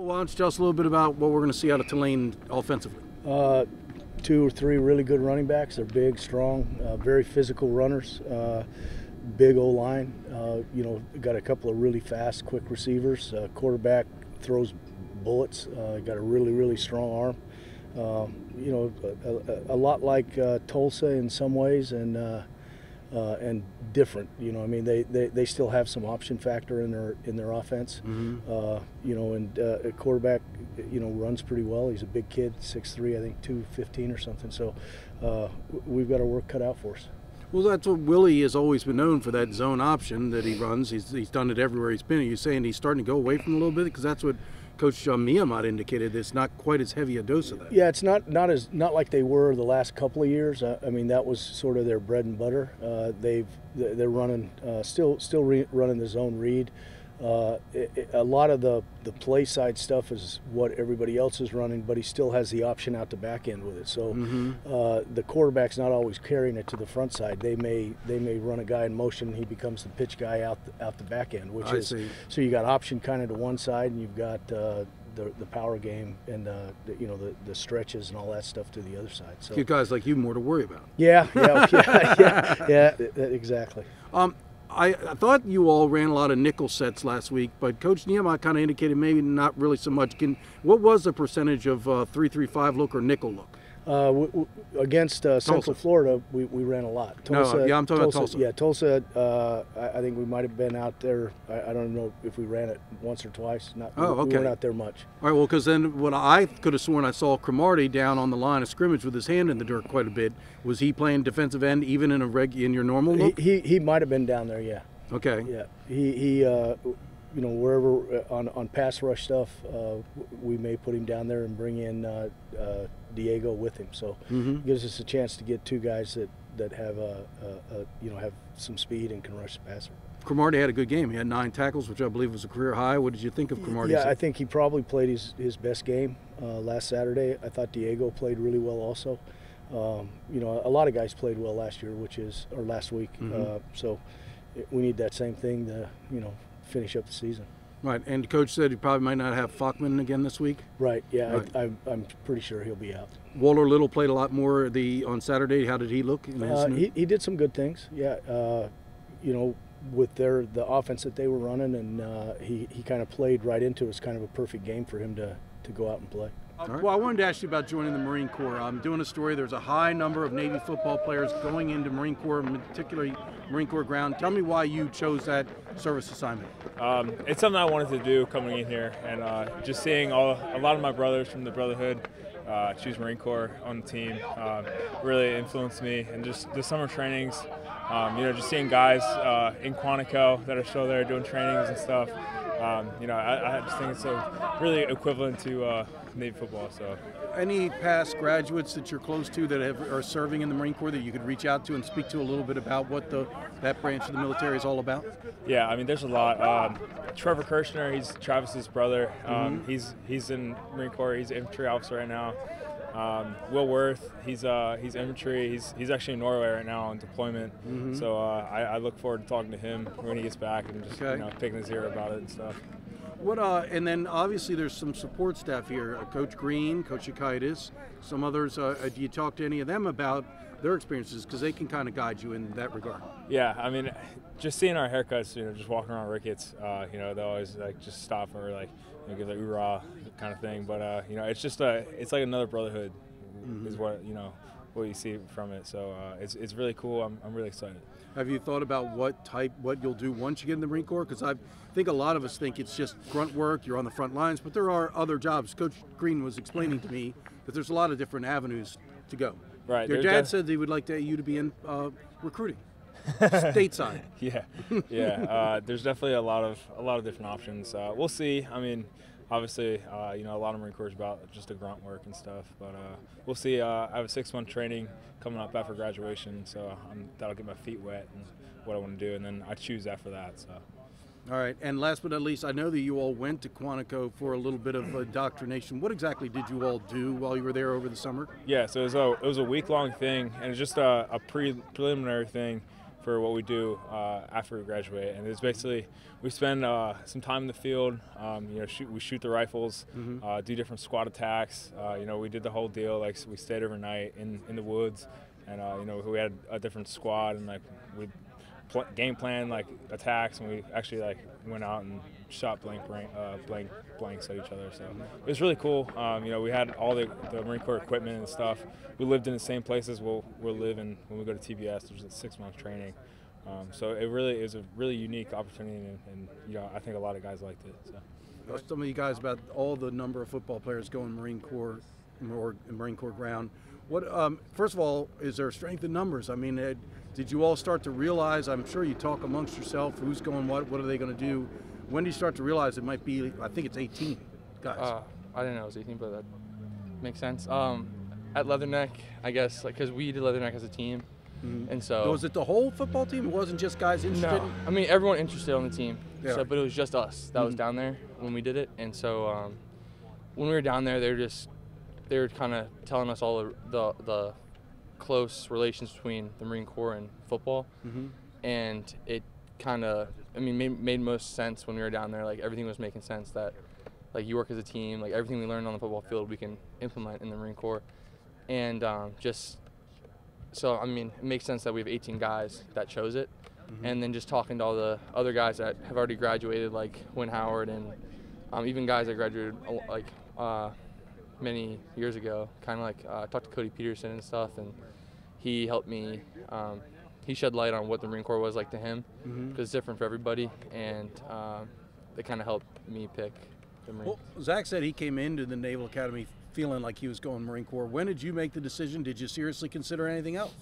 Well, why don't you tell us a little bit about what we're going to see out of Tulane offensively? 2 or 3 really good running backs. They're big, strong, very physical runners. Big O-line. Got a couple of really fast, quick receivers. Quarterback throws bullets. Got a really, really strong arm. A lot like Tulsa in some ways, and different. They still have some option factor in their offense. And a quarterback, runs pretty well. He's a big kid, 6'3", I think 215 or something. So we've got our work cut out for us. Well, that's what Willie has always been known for, that zone option that he runs. He's done it everywhere he's been. Are you saying he's starting to go away from it a little bit? Because that's what Coach Miamot indicated. It's not quite as heavy a dose of that. Yeah, it's not like they were the last couple of years. That was sort of their bread and butter. They're running still running the zone read. A lot of the play side stuff is what everybody else is running, but he still has the option out the back end with it. So the quarterback's not always carrying it to the front side. They may run a guy in motion, and he becomes the pitch guy out the back end, so you got option kind of to one side, and you've got the power game and the stretches and all that stuff to the other side. So few guys like you more to worry about. Yeah, exactly. I thought you all ran a lot of nickel sets last week, but Coach Niemot kind of indicated maybe not really so much. What was the percentage of 3-3-5 look or nickel look? Against Central Florida, we ran a lot. Tulsa, I'm talking about Tulsa. Yeah, Tulsa, I think we might have been out there. I don't know if we ran it once or twice. We weren't out there much. All right, well, because then what I could have sworn I saw Cromartie down on the line of scrimmage with his hand in the dirt quite a bit. Was he playing defensive end even in in your normal look? He might have been down there, yeah. Okay. Yeah, he wherever on pass rush stuff, we may put him down there and bring in Diego with him. So it gives us a chance to get 2 guys that have have some speed and can rush the passer. Cromartie had a good game. He had 9 tackles, which I believe was a career high. What did you think of Cromartie? Yeah, I think he probably played his best game last Saturday. I thought Diego played really well also. A lot of guys played well last week. So we need that same thing to finish up the season. Right, and the coach said he probably might not have Falkman again this week. Right. Yeah, right. I'm pretty sure he'll be out. Waller Little played a lot more on Saturday. How did he look? He did some good things. Yeah. With the offense that they were running, and he kind of played right into it. It was kind of a perfect game for him to go out and play. Right. Well, I wanted to ask you about joining the Marine Corps. I'm doing a story. There's a high number of Navy football players going into Marine Corps, particularly Marine Corps ground. Tell me why you chose that service assignment. It's something I wanted to do coming in here, and just seeing a lot of my brothers from the Brotherhood choose Marine Corps on the team really influenced me. And just the summer trainings, just seeing guys in Quantico that are still there doing trainings and stuff. I just think it's really equivalent to Navy football. So, any past graduates that you're close to that are serving in the Marine Corps that you could reach out to and speak to a little bit about what that branch of the military is all about? Yeah, I mean, there's a lot. Trevor Kirshner, he's Travis's brother. He's in Marine Corps. He's an infantry officer right now. Will Worth, he's infantry. He's actually in Norway right now on deployment. So I look forward to talking to him when he gets back and just picking his ear about it and stuff. And then obviously there's some support staff here. Coach Green, Coach Akaitis, some others. Do you talk to any of them about their experiences, because they can kind of guide you in that regard? Yeah, I mean, just seeing our haircuts, just walking around Ricketts, they'll always just stop and give the oorah kind of thing. But it's just it's like another brotherhood, is what you see from it. So it's really cool. I'm really excited. Have you thought about what you'll do once you get in the Marine Corps? Because I think a lot of us think it's just grunt work, you're on the front lines, but there are other jobs. Coach Green was explaining to me that there's a lot of different avenues to go. Right. Your dad said he would like you to be in recruiting, stateside. Yeah. There's definitely a lot of different options. We'll see. I mean, obviously, a lot of Marine Corps is about just the grunt work and stuff, but we'll see. I have a 6-month training coming up after graduation, so that'll get my feet wet and what I want to do, and then I choose after that. So. All right, and last but not least, I know that you all went to Quantico for a little bit of indoctrination. What exactly did you all do while you were there over the summer? Yeah, so it was a week-long thing, and it's just a preliminary thing for what we do after we graduate. And it's basically we spend some time in the field. We shoot the rifles, do different squad attacks. We did the whole deal. Like we stayed overnight in the woods, and we had a different squad, and like we game plan like attacks, and we actually like went out and shot blanks at each other. So it was really cool. We had all the Marine Corps equipment and stuff. We lived in the same places we'll live in when we go to TBS. There's a 6-month training. So it really is a really unique opportunity, and I think a lot of guys liked it. So. Some of you guys about all the number of football players going Marine Corps or Marine Corps ground. What first of all, is there strength in numbers? I mean, did you all start to realize? I'm sure you talk amongst yourself. Who's going what? What are they going to do? When do you start to realize it might be? I think it's 18 guys. I didn't know it was 18, but that makes sense. At Leatherneck, I guess, because we did Leatherneck as a team, and so. Was it the whole football team? It wasn't just guys interested? No, I mean everyone interested on the team. Yeah. So, but it was just us that was down there when we did it, and so when we were down there, they were kind of telling us all the close relations between the Marine Corps and football, and it kind of, made most sense when we were down there. Like everything was making sense that, like you work as a team, like everything we learned on the football field we can implement in the Marine Corps, and it makes sense that we have 18 guys that chose it, and then just talking to all the other guys that have already graduated, like Win Howard, and even guys that graduated like many years ago, kind of like I talked to Cody Peterson and stuff, and he helped me. He shed light on what the Marine Corps was like to him, because it's different for everybody, and it kind of helped me pick the Marine. Well, Zach said he came into the Naval Academy feeling like he was going Marine Corps. When did you make the decision? Did you seriously consider anything else?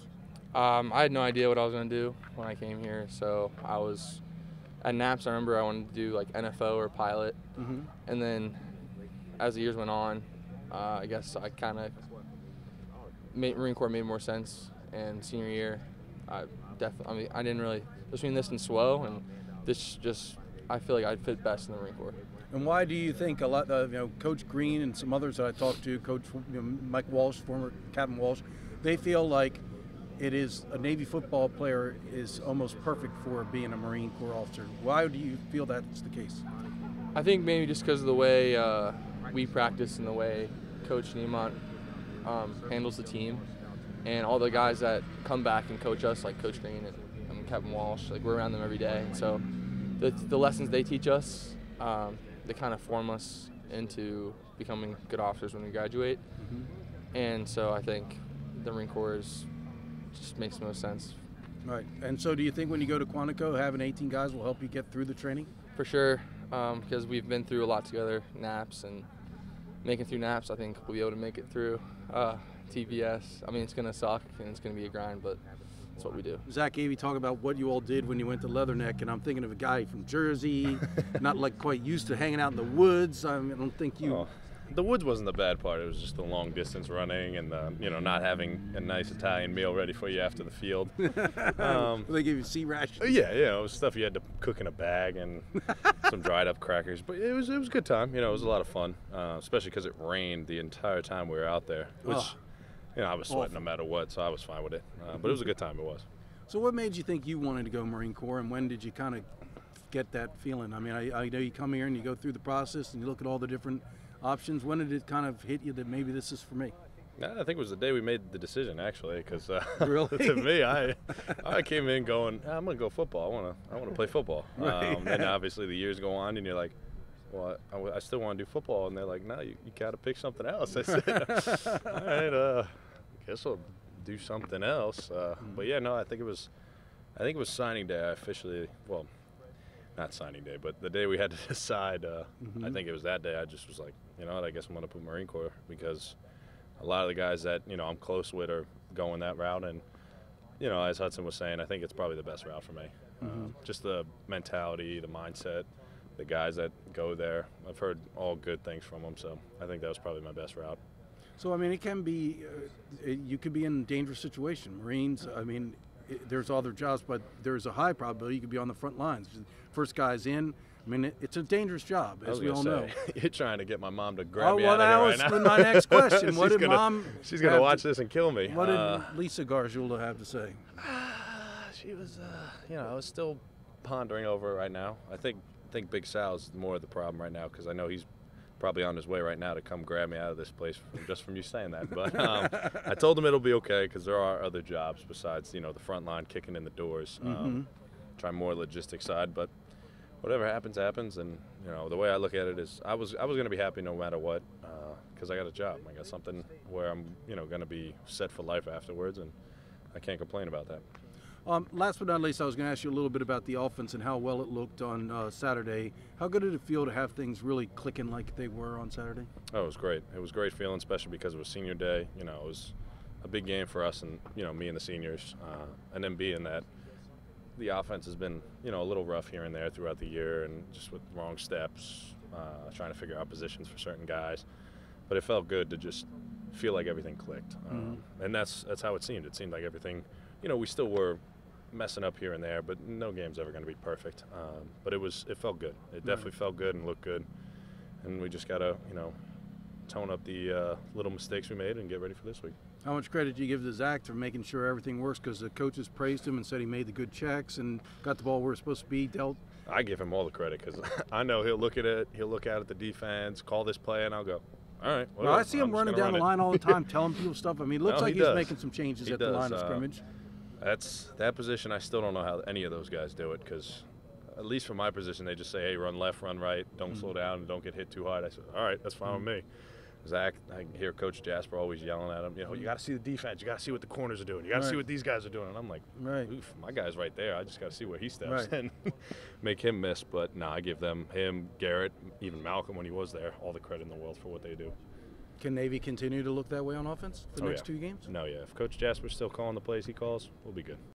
I had no idea what I was going to do when I came here, so I was at NAPS. I remember I wanted to do like NFO or pilot, and then as the years went on, I guess I kind of Marine Corps made more sense. And senior year, I didn't really, between this and SWO, and this just, I feel like I'd fit best in the Marine Corps. And why do you think a lot of, Coach Green and some others that I talked to, Coach Mike Walsh, former Captain Walsh, they feel like it is a Navy football player is almost perfect for being a Marine Corps officer. Why do you feel that's the case? I think maybe just because of the way we practice and the way Coach Niemont handles the team, and all the guys that come back and coach us, like Coach Green and Captain Walsh, like we're around them every day. And so the lessons they teach us, they kind of form us into becoming good officers when we graduate. And so I think the Marine Corps just makes the most sense. Right. And so do you think when you go to Quantico, having 18 guys will help you get through the training? For sure, because we've been through a lot together, NAPS, and making through NAPS, I think we'll be able to make it through TBS. It's going to suck and it's going to be a grind, but that's what we do. Zach Abey talking about what you all did when you went to Leatherneck, and I'm thinking of a guy from Jersey, not like quite used to hanging out in the woods. I don't think you... Oh, the woods wasn't the bad part. It was just the long distance running and, not having a nice Italian meal ready for you after the field. They give you sea rations? Yeah, it was stuff you had to cook in a bag and some dried up crackers. But it was a good time. It was a lot of fun, especially because it rained the entire time we were out there, which, I was sweating no matter what, so I was fine with it. But it was a good time, it was. So what made you think you wanted to go Marine Corps, and when did you kind of get that feeling? I know you come here and you go through the process and you look at all the different options. When did it kind of hit you that maybe this is for me? I think it was the day we made the decision, actually, because really? To me, I came in going, I'm going to go football. I want to play football. Right. And obviously the years go on, and you're like, well, I still want to do football. And they're like, no, you got to pick something else. I said, all right, I guess I'll do something else. But yeah, no, I think it was signing day. I officially, well, not signing day, but the day we had to decide, I think it was that day. I just was like, you know what, I guess I'm going to put Marine Corps, because a lot of the guys that, I'm close with are going that route. And, as Hudson was saying, I think it's probably the best route for me. Just the mentality, the mindset, the guys that go there. I've heard all good things from them, so I think that was probably my best route. So, it can be, you could be in a dangerous situation. Marines, there's other jobs, but there's a high probability you could be on the front lines. First guys in. It's a dangerous job, as we all know. You're trying to get my mom to grab me out of here that was right now. my next question. What did Mom? She's gonna watch this and kill me. What did Lisa Gargiulo have to say? She was, I was still pondering over it right now. I think Big Sal's more of the problem right now because I know he's probably on his way right now to come grab me out of this place just from you saying that. But I told him it'll be okay because there are other jobs besides, the front line kicking in the doors. Try more logistics side, but whatever happens, happens. And, the way I look at it is I was going to be happy no matter what because I got a job. I got something where I'm, going to be set for life afterwards, and I can't complain about that. Last but not least, I was going to ask you a little bit about the offense and how well it looked on Saturday. How good did it feel to have things really clicking like they were on Saturday? Oh, it was great. It was great feeling, especially because it was senior day. It was a big game for us and, me and the seniors. And then being that the offense has been, a little rough here and there throughout the year and just with wrong steps, trying to figure out positions for certain guys. But it felt good to just feel like everything clicked. And that's how it seemed. It seemed like everything, we still were messing up here and there, but no game's ever going to be perfect. But it felt good. It definitely felt good and looked good. And we just got to, tone up the little mistakes we made and get ready for this week. How much credit do you give to Zach for making sure everything works? Because the coaches praised him and said he made the good checks and got the ball where it's supposed to be dealt. I give him all the credit because I know he'll look at it, the defense, call this play, and I'll go, all right. Well, I see him running down the line all the time, telling people stuff. I mean, it looks like he's making some changes at the line of scrimmage. That position, I still don't know how any of those guys do it because, at least for my position, they just say, hey, run left, run right, don't slow down, and don't get hit too hard. I said, all right, that's fine with me. Zach, I hear Coach Jasper always yelling at him, you got to see the defense. You got to see what the corners are doing. You got to see what these guys are doing. And I'm like, oof, my guy's right there. I just got to see where he steps and make him miss. But, no, I give him, Garrett, even Malcolm when he was there, all the credit in the world for what they do. Can Navy continue to look that way on offense the next 2 games? No, yeah. If Coach Jasper's still calling the plays he calls, we'll be good.